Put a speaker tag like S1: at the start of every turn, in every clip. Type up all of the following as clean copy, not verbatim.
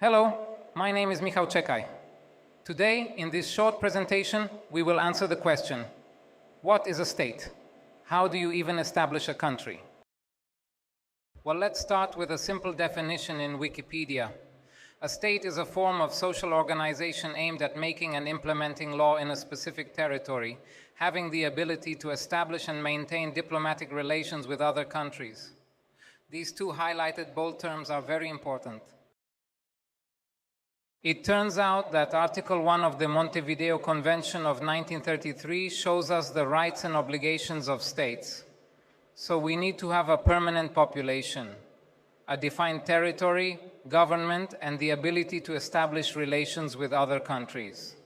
S1: Hello, my name is Michał Czekaj. Today, in this short presentation, we will answer the question, what is a state? How do you even establish a country? Well, let's start with a simple definition in Wikipedia. A state is a form of social organization aimed at making and implementing law in a specific territory, having the ability to establish and maintain diplomatic relations with other countries. These two highlighted bold terms are very important. It turns out that Article 1 of the Montevideo Convention of 1933 shows us the rights and obligations of states. So we need to have a permanent population, a defined territory, government, and the ability to establish relations with other countries.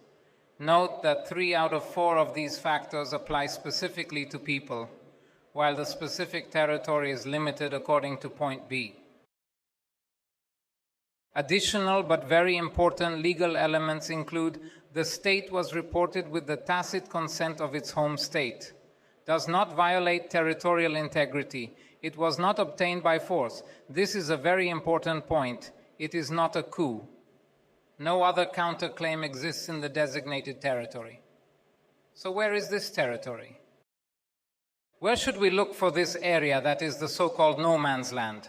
S1: Note that 3 out of 4 of these factors apply specifically to people, while the specific territory is limited according to point B. Additional but very important legal elements include the state was reported with the tacit consent of its home state, does not violate territorial integrity, it was not obtained by force. This is a very important point. It is not a coup. No other counterclaim exists in the designated territory. So where is this territory? Where should we look for this area that is the so-called no man's land?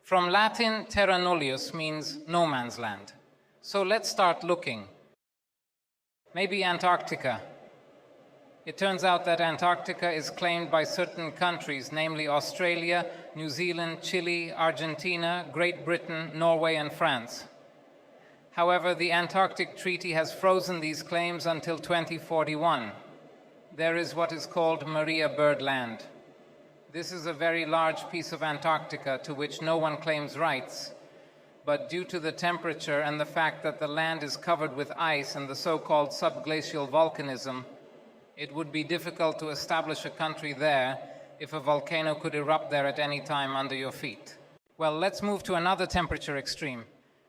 S1: From Latin, terra nullius means no man's land. So let's start looking. Maybe Antarctica. It turns out that Antarctica is claimed by certain countries, namely Australia, New Zealand, Chile, Argentina, Great Britain, Norway, and France. However, the Antarctic Treaty has frozen these claims until 2041. There is what is called Maria Bird Land. This is a very large piece of Antarctica to which no one claims rights, but due to the temperature and the fact that the land is covered with ice and the so-called subglacial volcanism, it would be difficult to establish a country there if a volcano could erupt there at any time under your feet. Well, let's move to another temperature extreme.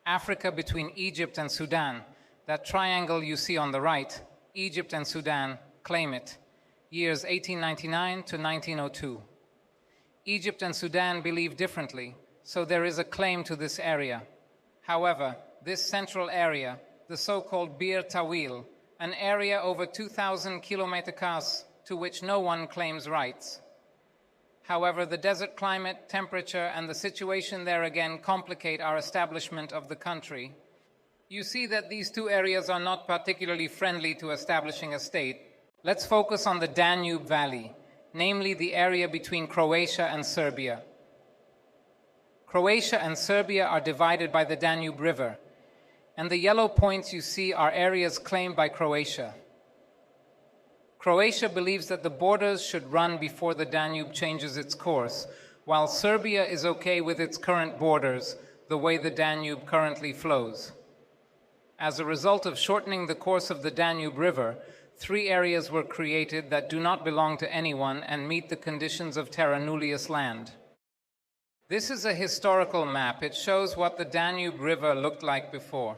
S1: Africa between Egypt and Sudan. That triangle you see on the right, Egypt and Sudan claim it. Years 1899 to 1902. Egypt and Sudan believe differently, so there is a claim to this area. However, this central area, the so-called Bir Tawil, an area over 2,000 km² to which no one claims rights. However, the desert climate, temperature, and the situation there again complicate our establishment of the country. You see that these two areas are not particularly friendly to establishing a state. Let's focus on the Danube Valley, namely the area between Croatia and Serbia. Croatia and Serbia are divided by the Danube River, and the yellow points you see are areas claimed by Croatia. Croatia believes that the borders should run before the Danube changes its course, while Serbia is okay with its current borders, the way the Danube currently flows. As a result of shortening the course of the Danube River, 3 areas were created that do not belong to anyone and meet the conditions of terra nullius land. This is a historical map. It shows what the Danube River looked like before.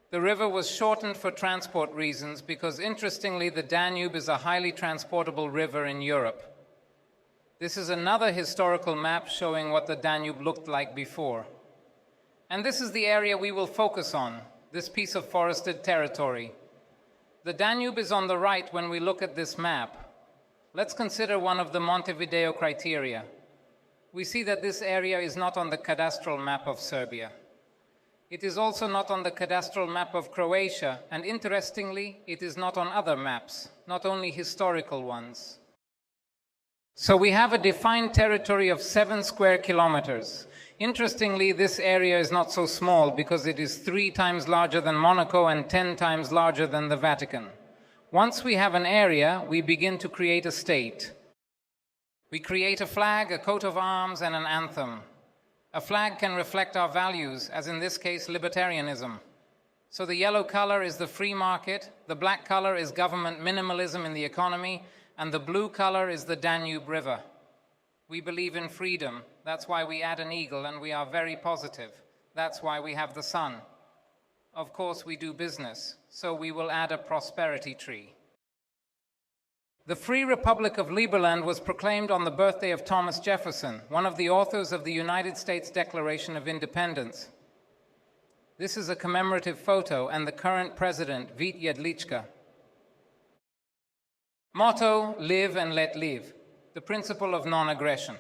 S1: The river was shortened for transport reasons because, interestingly, the Danube is a highly transportable river in Europe. This is another historical map showing what the Danube looked like before. And this is the area we will focus on, this piece of forested territory. The Danube is on the right when we look at this map. Let's consider one of the Montevideo criteria. We see that this area is not on the cadastral map of Serbia. It is also not on the cadastral map of Croatia, and interestingly, it is not on other maps, not only historical ones. So we have a defined territory of 7 square kilometers. Interestingly, this area is not so small because it is 3 times larger than Monaco and 10 times larger than the Vatican. Once we have an area, we begin to create a state. We create a flag, a coat of arms, and an anthem. A flag can reflect our values, as in this case, libertarianism. So the yellow color is the free market, the black color is government minimalism in the economy, and the blue color is the Danube River. We believe in freedom. That's why we add an eagle, and we are very positive. That's why we have the sun. Of course, we do business, so we will add a prosperity tree. The Free Republic of Liberland was proclaimed on the birthday of Thomas Jefferson, one of the authors of the United States Declaration of Independence. This is a commemorative photo and the current president, Vít Jedlička. Motto, live and let live, the principle of non-aggression.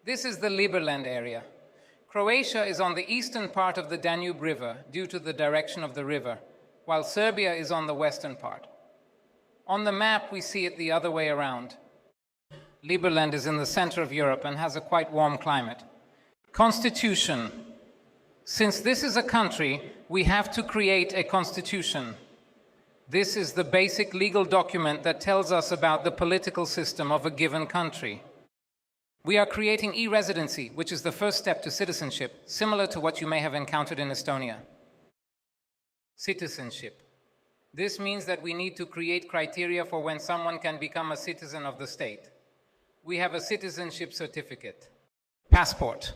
S1: This is the Liberland area. Croatia is on the eastern part of the Danube River due to the direction of the river, while Serbia is on the western part. On the map, we see it the other way around. Liberland is in the center of Europe and has a quite warm climate. Constitution. Since this is a country, we have to create a constitution. This is the basic legal document that tells us about the political system of a given country. We are creating e-residency, which is the first step to citizenship, similar to what you may have encountered in Estonia. Citizenship. This means that we need to create criteria for when someone can become a citizen of the state. We have a citizenship certificate. Passport.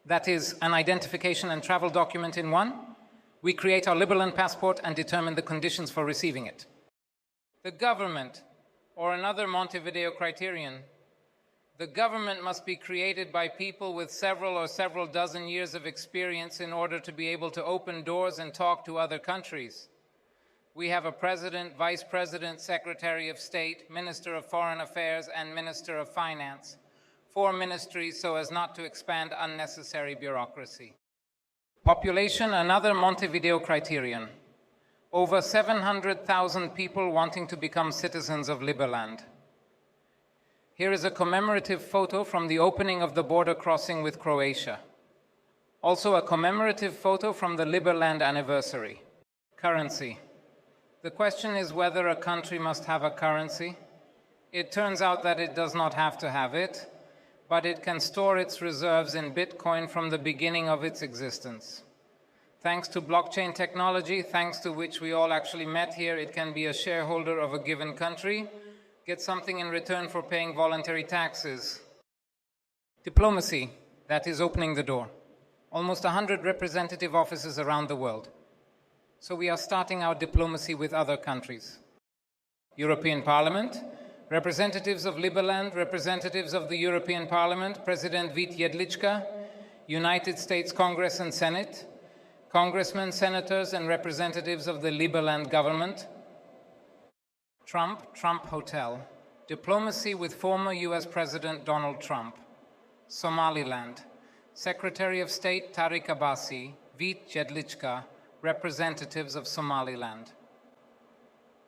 S1: That is an identification and travel document in one. We create our Liberland passport and determine the conditions for receiving it. The government, or another Montevideo criterion, the government must be created by people with several or several dozen years of experience in order to be able to open doors and talk to other countries. We have a president, vice president, secretary of state, minister of foreign affairs, and minister of finance. 4 ministries so as not to expand unnecessary bureaucracy. Population, another Montevideo criterion. Over 700,000 people wanting to become citizens of Liberland. Here is a commemorative photo from the opening of the border crossing with Croatia. Also a commemorative photo from the Liberland anniversary. Currency. The question is whether a country must have a currency. It turns out that it does not have to have it, but it can store its reserves in Bitcoin from the beginning of its existence. Thanks to blockchain technology, thanks to which we all actually met here, it can be a shareholder of a given country, get something in return for paying voluntary taxes. Diplomacy, that is opening the door. Almost 100 representative offices around the world. So we are starting our diplomacy with other countries. European Parliament, representatives of Liberland, representatives of the European Parliament, President Vít Jedlička, United States Congress and Senate, congressmen, senators, and representatives of the Liberland government. Trump Hotel, diplomacy with former US President Donald Trump. Somaliland, Secretary of State Tariq Abbasi, Vít Jedlička, representatives of Somaliland.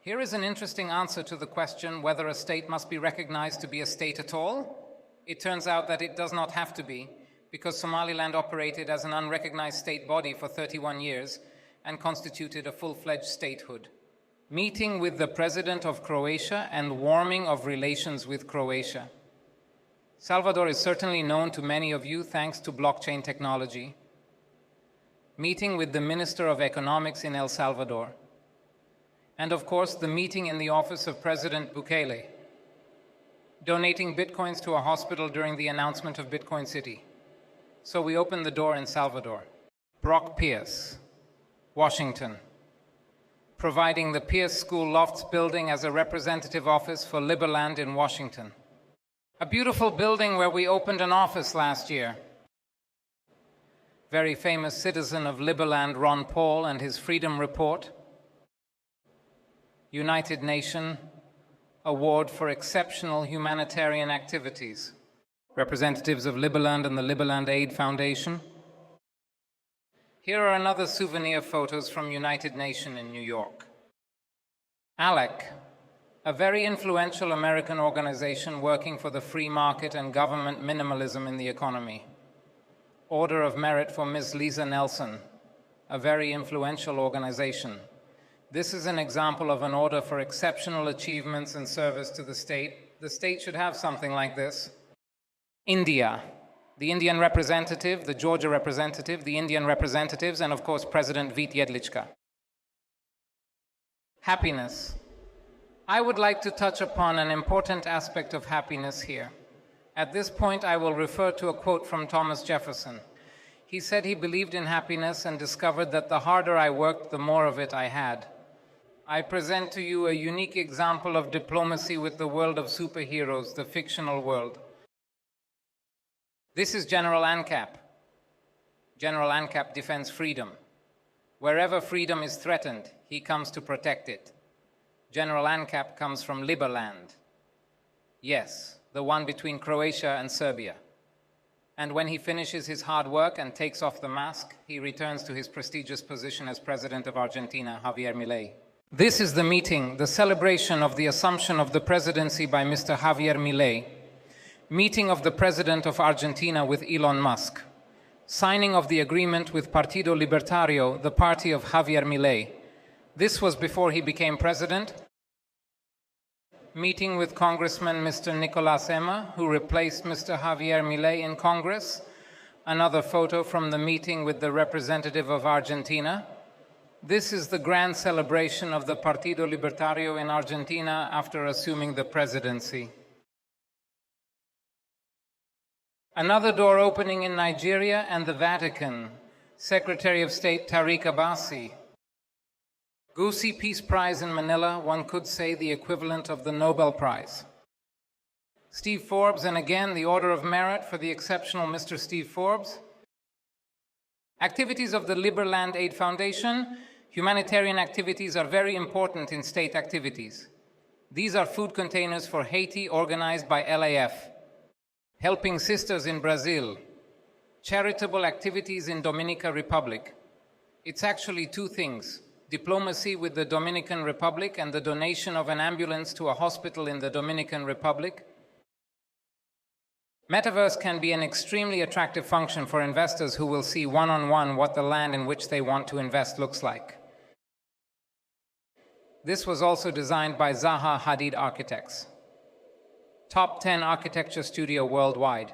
S1: Here is an interesting answer to the question whether a state must be recognized to be a state at all. It turns out that it does not have to be, because Somaliland operated as an unrecognized state body for 31 years and constituted a full-fledged statehood. Meeting with the President of Croatia and warming of relations with Croatia. Salvador is certainly known to many of you thanks to blockchain technology. Meeting with the Minister of Economics in El Salvador. And of course, the meeting in the office of President Bukele. Donating bitcoins to a hospital during the announcement of Bitcoin City. So we opened the door in Salvador. Brock Pierce, Washington. Providing the Pierce School Lofts building as a representative office for Liberland in Washington. A beautiful building where we opened an office last year. Very famous citizen of Liberland, Ron Paul, and his Freedom Report. United Nations Award for Exceptional Humanitarian Activities. Representatives of Liberland and the Liberland Aid Foundation. Here are another souvenir photos from United Nations in New York. ALEC, a very influential American organization working for the free market and government minimalism in the economy. Order of Merit for Ms. Lisa Nelson, a very influential organization. This is an example of an order for exceptional achievements and service to the state. The state should have something like this. India, the Indian representative, the Georgia representative, the Indian representatives, and of course President Vít Jedlička. Happiness. I would like to touch upon an important aspect of happiness here. At this point, I will refer to a quote from Thomas Jefferson. He said he believed in happiness and discovered that the harder I worked, the more of it I had. I present to you a unique example of diplomacy with the world of superheroes, the fictional world. This is General ANCAP. General ANCAP defends freedom. Wherever freedom is threatened, he comes to protect it. General ANCAP comes from Liberland. Yes, the one between Croatia and Serbia. And when he finishes his hard work and takes off the mask, he returns to his prestigious position as President of Argentina, Javier Milei. This is the meeting, the celebration of the assumption of the presidency by Mr. Javier Milei, meeting of the President of Argentina with Elon Musk, signing of the agreement with Partido Libertario, the party of Javier Milei. This was before he became president. Meeting with Congressman Mr. Nicolás Emma, who replaced Mr. Javier Milei in Congress. Another photo from the meeting with the representative of Argentina. This is the grand celebration of the Partido Libertario in Argentina after assuming the presidency. Another door opening in Nigeria and the Vatican. Secretary of State Tariq Abbasi. Gusi Peace Prize in Manila, one could say the equivalent of the Nobel Prize. Steve Forbes, and again the Order of Merit for the exceptional Mr. Steve Forbes. Activities of the Liberland Aid Foundation. Humanitarian activities are very important in state activities. These are food containers for Haiti organized by LAF. Helping Sisters in Brazil. Charitable activities in Dominican Republic. It's actually two things. Diplomacy with the Dominican Republic and the donation of an ambulance to a hospital in the Dominican Republic. Metaverse can be an extremely attractive function for investors who will see one-on-one what the land in which they want to invest looks like. This was also designed by Zaha Hadid Architects. Top 10 architecture studio worldwide.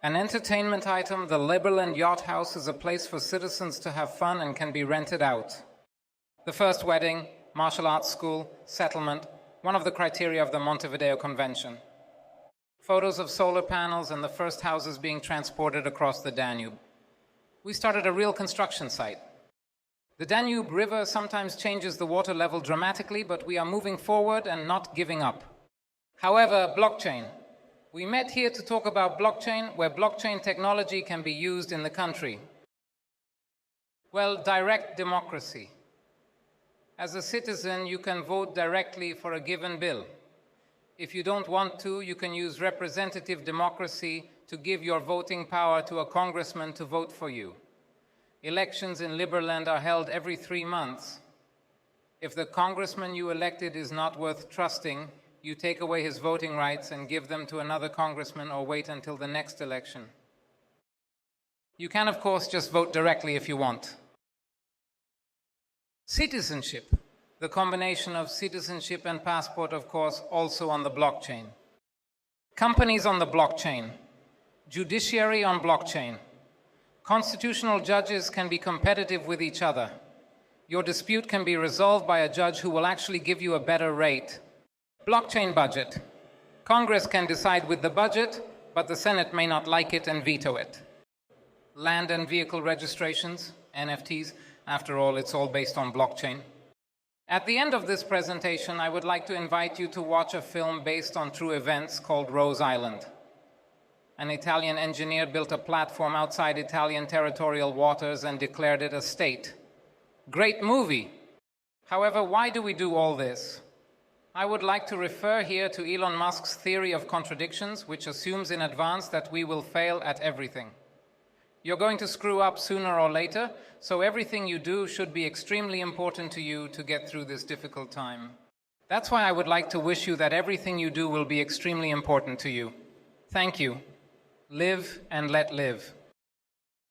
S1: An entertainment item, the Liberland Yacht House is a place for citizens to have fun and can be rented out. The first wedding, martial arts school, settlement, one of the criteria of the Montevideo Convention. Photos of solar panels and the first houses being transported across the Danube. We started a real construction site. The Danube River sometimes changes the water level dramatically, but we are moving forward and not giving up. However, blockchain. We met here to talk about blockchain, where blockchain technology can be used in the country. Well, direct democracy. As a citizen, you can vote directly for a given bill. If you don't want to, you can use representative democracy to give your voting power to a congressman to vote for you. Elections in Liberland are held every 3 months. If the congressman you elected is not worth trusting, you take away his voting rights and give them to another congressman or wait until the next election. You can, of course, just vote directly if you want. Citizenship. The combination of citizenship and passport, of course, also on the blockchain. Companies on the blockchain. Judiciary on blockchain. Constitutional judges can be competitive with each other. Your dispute can be resolved by a judge who will actually give you a better rate. Blockchain budget. Congress can decide with the budget, but the Senate may not like it and veto it. Land and vehicle registrations, NFTs, after all, it's all based on blockchain. At the end of this presentation, I would like to invite you to watch a film based on true events called Rose Island. An Italian engineer built a platform outside Italian territorial waters and declared it a state. Great movie! However, why do we do all this? I would like to refer here to Elon Musk's theory of contradictions, which assumes in advance that we will fail at everything. You're going to screw up sooner or later, so everything you do should be extremely important to you to get through this difficult time. That's why I would like to wish you that everything you do will be extremely important to you. Thank you. Live and let live.